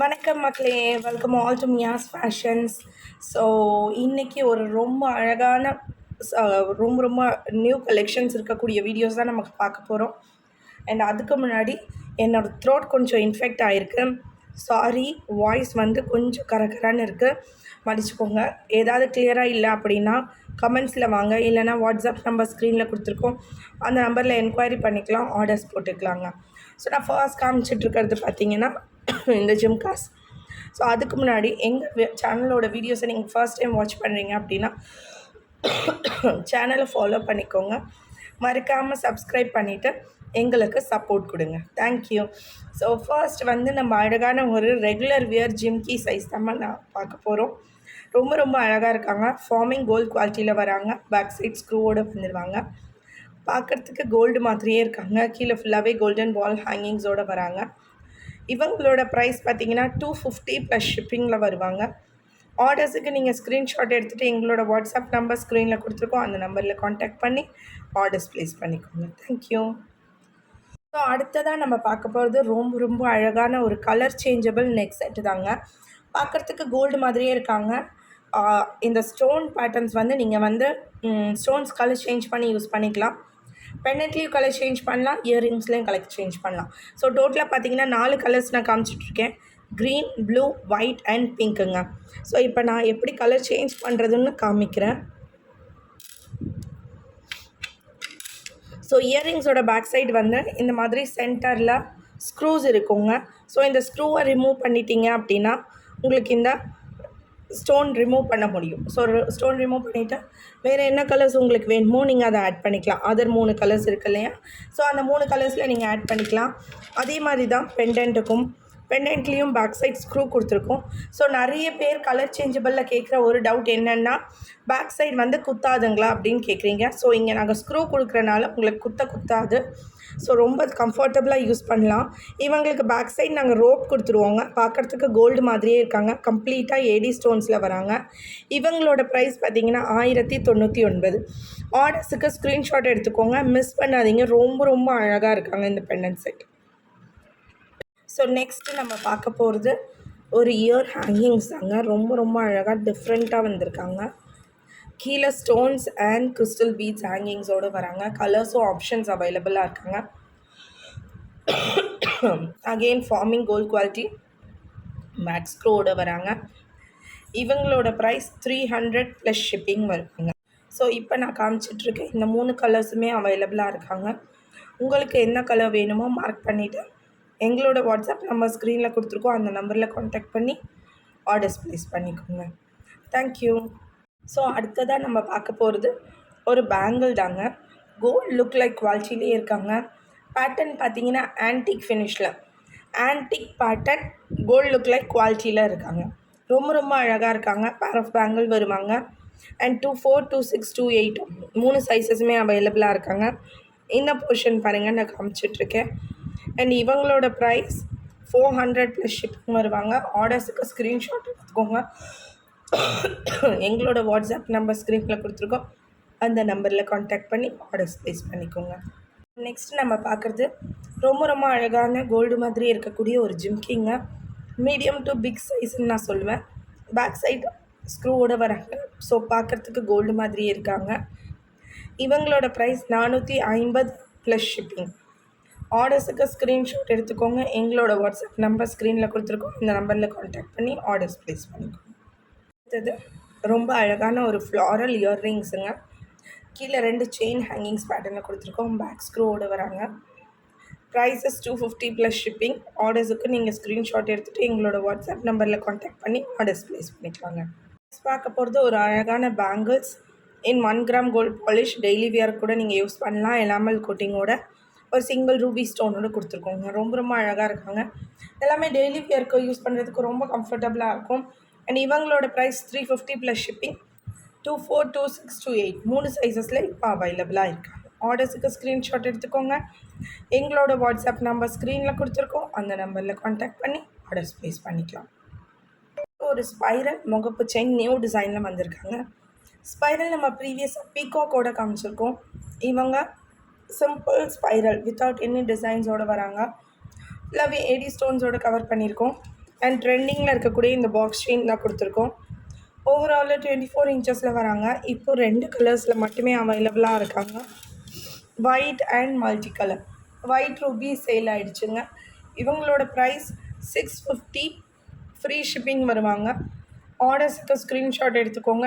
வணக்கம் மக்களே, welcome all to Miya's fashions. So இன்றைக்கி ஒரு ரொம்ப அழகான ரொம்ப ரொம்ப நியூ கலெக்ஷன்ஸ் இருக்கக்கூடிய வீடியோஸ் தான் நமக்கு பார்க்க போகிறோம். அண்ட் அதுக்கு முன்னாடி என்னோடய த்ரோட் கொஞ்சம் இன்ஃபெக்ட் ஆகிருக்கு. சாரி, வாய்ஸ் வந்து கொஞ்சம் கரகரான்னு இருக்குது, மன்னிச்சுக்கோங்க. ஏதாவது கிளியராக இல்லை அப்படின்னா கமெண்ட்ஸில் வாங்க, இல்லைனா வாட்ஸ்அப் நம்பர் ஸ்க்ரீனில் கொடுத்துருக்கோம், அந்த நம்பரில் என்கொயரி பண்ணிக்கலாம், ஆர்டர்ஸ் போட்டுக்கலாங்க. ஸோ நான் ஃபர்ஸ்ட் காமிச்சிட்ருக்கிறது பார்த்தீங்கன்னா இந்த ஜிம்காஸ். ஸோ அதுக்கு முன்னாடி எங்கள் சேனலோட வீடியோஸை நீங்கள் ஃபர்ஸ்ட் டைம் வாட்ச் பண்ணுறீங்க அப்படின்னா சேனலை ஃபாலோ பண்ணிக்கோங்க, மறக்காமல் சப்ஸ்கிரைப் பண்ணிவிட்டு எங்களுக்கு சப்போர்ட் கொடுங்க. தேங்க்யூ. ஸோ ஃபர்ஸ்ட் வந்து நம்ம அழகான ஒரு ரெகுலர் வியர் ஜிம்கி சைஸ் தான் நான் பார்க்க போகிறோம். ரொம்ப ரொம்ப அழகாக இருக்காங்க. ஃபார்மிங் கோல்டு குவாலிட்டியில் வராங்க. பேக் சைட் ஸ்க்ரூவோடு வந்துடுவாங்க. பார்க்குறதுக்கு கோல்டு மாதிரியே இருக்காங்க. கீழே ஃபுல்லாகவே கோல்டன் பால் ஹேங்கிங்ஸோடு வராங்க. இவங்களோட ப்ரைஸ் பார்த்தீங்கன்னா 250 ப்ளஸ் ஷிப்பிங்கில் வருவாங்க. ஆர்டர்ஸுக்கு நீங்கள் ஸ்க்ரீன்ஷாட் எடுத்துகிட்டு எங்களோட வாட்ஸ்அப் நம்பர் ஸ்க்ரீனில் கொடுத்துருக்கோம், அந்த நம்பரில் காண்டாக்ட் பண்ணி ஆர்டர்ஸ் ப்ளேஸ் பண்ணிக்கோங்க. தேங்க்யூ. ஸோ அடுத்ததாக நம்ம பார்க்க போகிறது ரொம்ப ரொம்ப அழகான ஒரு கலர் சேஞ்சபிள் நெக் செட்டு தாங்க. பார்க்குறதுக்கு கோல்டு மாதிரியே இருக்காங்க. இந்த ஸ்டோன் பேட்டர்ன்ஸ் வந்து நீங்கள் வந்து ஸ்டோன்ஸ் கலர் சேஞ்ச் பண்ணி யூஸ் பண்ணிக்கலாம். பெண்டன்ட்லேயும் கலர் சேஞ்ச் பண்ணலாம், இயரிங்ஸ்லேயும் கலர் சேஞ்ச் பண்ணலாம். ஸோ டோட்டலாக பார்த்தீங்கன்னா 4 கலர்ஸ் நான் காமிச்சிட்ருக்கேன். க்ரீன், ப்ளூ, ஒயிட் அண்ட் பிங்க்குங்க. ஸோ இப்போ நான் எப்படி கலர் சேஞ்ச் பண்ணுறதுன்னு காமிக்கிறேன். ஸோ இயரிங்ஸோட பேக் சைடு வந்து இந்த மாதிரி சென்டரில் ஸ்க்ரூஸ் இருக்குங்க. ஸோ இந்த ஸ்க்ரூவை ரிமூவ் பண்ணிட்டீங்க அப்படின்னா உங்களுக்கு இந்த ஸ்டோன் ரிமூவ் பண்ண முடியும். ஸோ ஸ்டோன் ரிமூவ் பண்ணிவிட்டு வேறு என்ன கலர்ஸ் உங்களுக்கு வேணுமோ நீங்கள் அதை ஆட் பண்ணிக்கலாம். அதர் 3 கலர்ஸ் இருக்குது இல்லையா? ஸோ அந்த 3 கலர்ஸில் நீங்கள் ஆட் பண்ணிக்கலாம். அதே மாதிரி தான் பெண்டன்ட்டுக்கும். பெண்டன்ட்லேயும் பேக் சைட் ஸ்க்ரூ கொடுத்துருக்கோம். ஸோ நிறைய பேர் கலர் சேஞ்சபிளில் கேட்குற ஒரு டவுட் என்னென்னா, பேக் சைடு வந்து குத்தாதுங்களா அப்படின்னு கேட்குறீங்க. ஸோ இங்கே நாங்கள் ஸ்க்ரூ கொடுக்குறனால உங்களுக்கு குத்தாது. ஸோ ரொம்ப கம்ஃபர்டபுளாக யூஸ் பண்ணலாம். இவங்களுக்கு பேக் சைடு நாங்கள் ரோப் கொடுத்துருவோங்க. பார்க்குறதுக்கு கோல்டு மாதிரியே இருக்காங்க. கம்ப்ளீட்டாக ஏடி ஸ்டோன்ஸில் வராங்க. இவங்களோட ப்ரைஸ் பார்த்திங்கன்னா 1099. ஆர்டர்ஸுக்கு ஸ்க்ரீன்ஷாட் எடுத்துக்கோங்க, மிஸ் பண்ணாதீங்க. ரொம்ப ரொம்ப அழகாக இருக்காங்க இந்த பெண்டன்ட் செட். ஸோ நெக்ஸ்ட்டு நம்ம பார்க்க போகிறது ஒரு இயர் ஹேங்கிங்ஸ் தாங்க. ரொம்ப ரொம்ப அழகாக டிஃப்ரெண்ட்டாக வந்திருக்காங்க. கீழே ஸ்டோன்ஸ் அண்ட் கிறிஸ்டல் பீட்ஸ் ஹேங்கிங்ஸோடு வராங்க. கலர்ஸும் ஆப்ஷன்ஸ் அவைலபிளாக இருக்காங்க. அகெயின் ஃபார்மிங் கோல்ட் குவாலிட்டி மேக்ஸ் ஸ்க்ரூவோடு வராங்க. இவங்களோட ப்ரைஸ் 300 ப்ளஸ் ஷிப்பிங் வருவாங்க. ஸோ இப்போ நான் காமிச்சிட்ருக்கேன் இந்த 3 கலர்ஸுமே அவைலபிளாக இருக்காங்க. உங்களுக்கு என்ன கலர் வேணுமோ மார்க் பண்ணிவிட்டு எங்களோட வாட்ஸ்அப் நம்பர் ஸ்க்ரீனில் கொடுத்துருக்கோம், அந்த நம்பரில் காண்டாக்ட் பண்ணி ஆர்டர்ஸ் ப்ளேஸ் பண்ணிக்கோங்க. தேங்க்யூ. ஸோ அடுத்ததாக நம்ம பார்க்க போகிறது ஒரு பேங்கிள் தாங்க. கோல்ட் லுக் லைக் குவாலிட்டிலே இருக்காங்க. பேட்டர்ன் பார்த்தீங்கன்னா ஆன்டிக் ஃபினிஷில், antique pattern gold look like குவாலிட்டியில் இருக்காங்க. ரொம்ப ரொம்ப அழகாக இருக்காங்க. பேர் ஆஃப் பேங்கிள் வருவாங்க. அண்ட் 24, 26, 28 3 சைஸஸுமே அவைலபிளாக இருக்காங்க. இந்த போர்ஷன் பாருங்கள், நான் காமிச்சிட்ருக்கேன். அண்ட் இவங்களோட ப்ரைஸ் 400 ப்ளஸ் ஷிப்பிங் வருவாங்க. ஆர்டர்ஸுக்கு ஸ்க்ரீன்ஷாட் எடுத்துக்கோங்க, எங்களோட வாட்ஸ்அப் நம்பர் ஸ்க்ரீனில் கொடுத்துருக்கோம், அந்த நம்பரில் காண்டாக்ட் பண்ணி ஆர்டர்ஸ் ப்ளேஸ் பண்ணிக்கோங்க. நெக்ஸ்ட் நம்ம பார்க்குறது ரொம்ப ரொம்ப அழகான கோல்டு மாதிரி இருக்கக்கூடிய ஒரு ஜிம்கிங்க. மீடியம் டு பிக் சைஸ்ன்னு நான் சொல்லுவேன். பேக் சைடு ஸ்க்ரூவோடு வராங்க. ஸோ பார்க்குறதுக்கு கோல்டு மாதிரியே இருக்காங்க. இவங்களோட ப்ரைஸ் 450 ப்ளஸ் ஷிப்பிங். ஆர்டர்ஸுக்கு ஸ்க்ரீன்ஷாட் எடுத்துக்கோங்க, எங்களோட வாட்ஸ்அப் நம்பர் ஸ்க்ரீனில் கொடுத்துருக்கோம், இந்த நம்பரில் காண்டாக்ட் பண்ணி ஆர்டர்ஸ் ப்ளேஸ் பண்ணிக்கோங்க. அடுத்தது ரொம்ப அழகான ஒரு ஃப்ளாரல் இயர்ரிங்ஸுங்க. கீழே 2 செயின் ஹேங்கிங்ஸ் பேட்டர்னில் கொடுத்துருக்கோம். பேக் ஸ்க்ரூவோடு வராங்க. Prices 250 plus shipping. ஆர்டர்ஸுக்கு நீங்கள் ஸ்க்ரீன்ஷாட் எடுத்துகிட்டு எங்களோட வாட்ஸ்அப் நம்பரில் காண்டாக்ட் பண்ணி ஆர்டர்ஸ் ப்ளேஸ் பண்ணிக்கலாங்க. பார்க்க போகிறது ஒரு அழகான bangles in 1 gram gold polish. Daily wear கூட நீங்கள் யூஸ் பண்ணலாம். எலாமல் கோட்டிங்கோட ஒரு சிங்கிள் ரூபி ஸ்டோனோடு கொடுத்துருக்கோங்க. ரொம்ப ரொம்ப அழகாக இருக்காங்க. எல்லாமே டெய்லி வியருக்கு யூஸ் பண்ணுறதுக்கு ரொம்ப கம்ஃபர்டபுளாக இருக்கும். அண்ட் இவங்களோட ப்ரைஸ் 350 ப்ளஸ் ஷிப்பிங். 24, 26, 28 3 சைஸஸில் இப்போ அவைலபிளாக இருக்காங்க. ஆர்டர்ஸுக்கு ஸ்க்ரீன்ஷாட் எடுத்துக்கோங்க, எங்களோட வாட்ஸ்அப் நம்பர் ஸ்க்ரீனில் கொடுத்துருக்கோம், அந்த நம்பரில் காண்டாக்ட் பண்ணி ஆர்டர்ஸ் ப்ளேஸ் பண்ணிக்கலாம். ஒரு ஸ்பைரல் முகப்பு செயின் நியூ டிசைனில் வந்திருக்காங்க. ஸ்பைரல் நம்ம ப்ரீவியஸாக பீகாக்கோட காமிச்சிருக்கோம். இவங்க சிம்பிள் ஸ்பைரல் வித்தவுட் எனி டிசைன்ஸோடு வராங்க. ஃபுல்லாகவே ஏடி ஸ்டோன்ஸோடு கவர் பண்ணியிருக்கோம். அண்ட் ட்ரெண்டிங்கில் இருக்கக்கூடிய இந்த பாக்ஸ் செயின் தான் கொடுத்துருக்கோம். ஓவராலில் 24 இன்ச்சஸில் வராங்க. இப்போ 2 கலர்ஸில் மட்டுமே அவைலபிளாக இருக்காங்க. White and multi colour. White ruby sale ஆகிடுச்சுங்க. இவங்களோட ப்ரைஸ் 650. ஃப்ரீ ஷிப்பிங் வருவாங்க. ஆர்டர்ஸுக்கு ஸ்க்ரீன்ஷாட் எடுத்துக்கோங்க.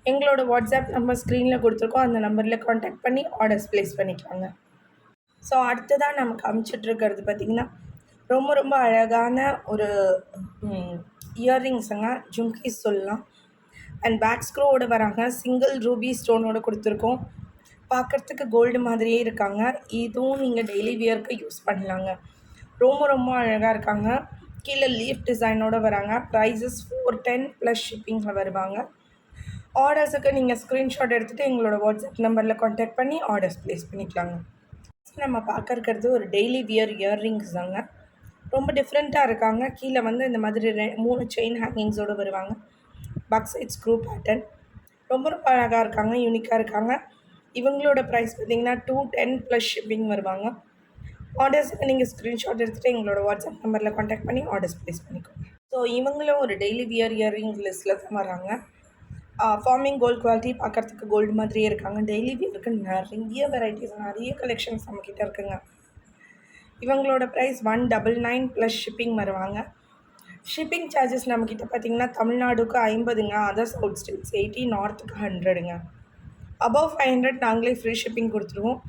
எங்களோட வாட்ஸ்அப் நம்பர் ஸ்க்ரீனில் கொடுத்துருக்கோம். அந்த நம்பரில் காண்டாக்ட் பண்ணி ஆர்டர்ஸ் ப்ளேஸ் பண்ணிக்கலாங்க. ஸோ அடுத்ததாக நமக்கு அமுச்சிட்ருக்கிறது பார்த்திங்கன்னா ரொம்ப ரொம்ப அழகான ஒரு இயர்ரிங்ஸுங்க. ஜும்கீஸ் சொல்லலாம். அண்ட் பேக் ஸ்க்ரூவோடு வராங்க. சிங்கிள் ரூபி ஸ்டோனோடு கொடுத்துருக்கோம். பார்க்குறதுக்கு கோல்டு மாதிரியே இருக்காங்க. இதுவும் நீங்கள் டெய்லி வியருக்கு யூஸ் பண்ணலாங்க. ரொம்ப ரொம்ப அழகாக இருக்காங்க. கீழே லீஃப் டிசைனோடு வராங்க. ப்ரைஸஸ் 410 ப்ளஸ் ஷிப்பிங்கில் வருவாங்க. ஆர்டர்ஸுக்கு நீங்கள் ஸ்க்ரீன்ஷாட் எடுத்துகிட்டு எங்களோட வாட்ஸ்அப் நம்பரில் காண்டாக்ட் பண்ணி ஆர்டர்ஸ் ப்ளேஸ் பண்ணிக்கலாங்க. நம்ம பார்க்க இருக்கிறது ஒரு டெய்லி வியர் இயர்ரிங்ஸ் தாங்க. ரொம்ப டிஃப்ரெண்ட்டாக இருக்காங்க. கீழே வந்து இந்த மாதிரி 3 செயின் ஹேங்கிங்ஸோடு வருவாங்க. Back side screw pattern. ரொம்ப ரொம்ப அழகாக இருக்காங்க. யூனிக்காக இருக்காங்க. இவங்களோட ப்ரைஸ் பார்த்திங்கன்னா 210 ப்ளஸ் ஷிப்பிங் வருவாங்க. ஆர்டர்ஸுக்கு நீங்கள் ஸ்க்ரீன்ஷாட் எடுத்துகிட்டு எங்களோட வாட்ஸ்அப் நம்பரில் காண்டாக்ட் பண்ணி ஆர்டர்ஸ் ப்ளேஸ் பண்ணிக்கோங்க. ஸோ இவங்களும் ஒரு டெய்லி வியர் இயர்ரிங் லிஸ்ட்டில் தான் வராங்க. ஃபார்மிங் கோல்டு குவாலிட்டி, பார்க்குறதுக்கு கோல்டு மாதிரியே இருக்காங்க. டெய்லி வியருக்கு நிறைய வெரைட்டிஸ், நிறைய கலெக்ஷன்ஸ் நம்மக்கிட்ட இருக்குங்க. இவங்களோட ப்ரைஸ் 199 ப்ளஸ் ஷிப்பிங் வருவாங்க. ஷிப்பிங் சார்ஜஸ் நம்மக்கிட்ட பார்த்திங்கன்னா தமிழ்நாடுக்கு 50ங்க, அதர்ஸ் அவுட் ஸ்டேட்ஸ் 80, நார்த்துக்கு 100ங்க. அபவ் 500 நாங்களே ஃப்ரீ ஷிப்பிங் கொடுத்துருவோம்.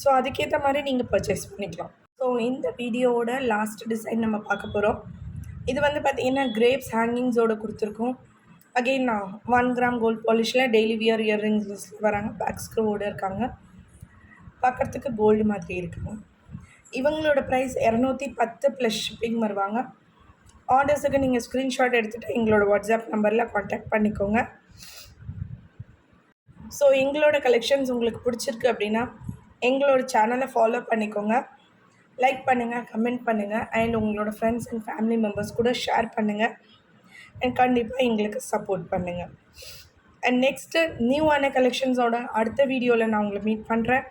ஸோ அதுக்கேற்ற மாதிரி நீங்கள் பர்ச்சேஸ் பண்ணிக்கலாம். ஸோ இந்த வீடியோவோட லாஸ்ட் டிசைன் நம்ம பார்க்க போகிறோம். இது வந்து பார்த்திங்கன்னா கிரேப்ஸ் ஹேங்கிங்ஸோடு கொடுத்துருக்கோம். அகெயின் 1 கிராம் கோல்ட் பாலிஷில் டெய்லி வியர் இயர்ரிங்ஸ் வராங்க. பேக் ஸ்க்ரூவோடு இருக்காங்க. பார்க்குறதுக்கு கோல்டு மாதிரி இருக்குங்க. இவங்களோட ப்ரைஸ் 210 ப்ளஸ் ஷிப்பிங் வருவாங்க. ஆர்டர்ஸுக்கு நீங்கள் ஸ்க்ரீன்ஷாட் எடுத்துகிட்டு எங்களோட வாட்ஸ்அப் நம்பரில் காண்டாக்ட் பண்ணிக்கோங்க. ஸோ எங்களோட கலெக்ஷன்ஸ் உங்களுக்கு பிடிச்சிருக்கு அப்படின்னா எங்களோட சேனலை ஃபாலோ பண்ணிக்கோங்க. லைக் பண்ணுங்கள், கமெண்ட் பண்ணுங்கள், அண்ட் உங்களோட ஃப்ரெண்ட்ஸ் அண்ட் ஃபேமிலி மெம்பர்ஸ் கூட ஷேர் பண்ணுங்கள். அண்ட் கண்டிப்பாக எங்களுக்கு சப்போர்ட் பண்ணுங்கள். அண்ட் நெக்ஸ்ட்டு நியூவான கலெக்ஷன்ஸோட அடுத்த வீடியோவில் நான் உங்களை மீட் பண்ணுறேன்.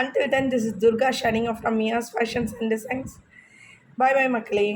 Until then, this is Durga shining off from Mia's Fashions and Designs. Bye bye மக்களே.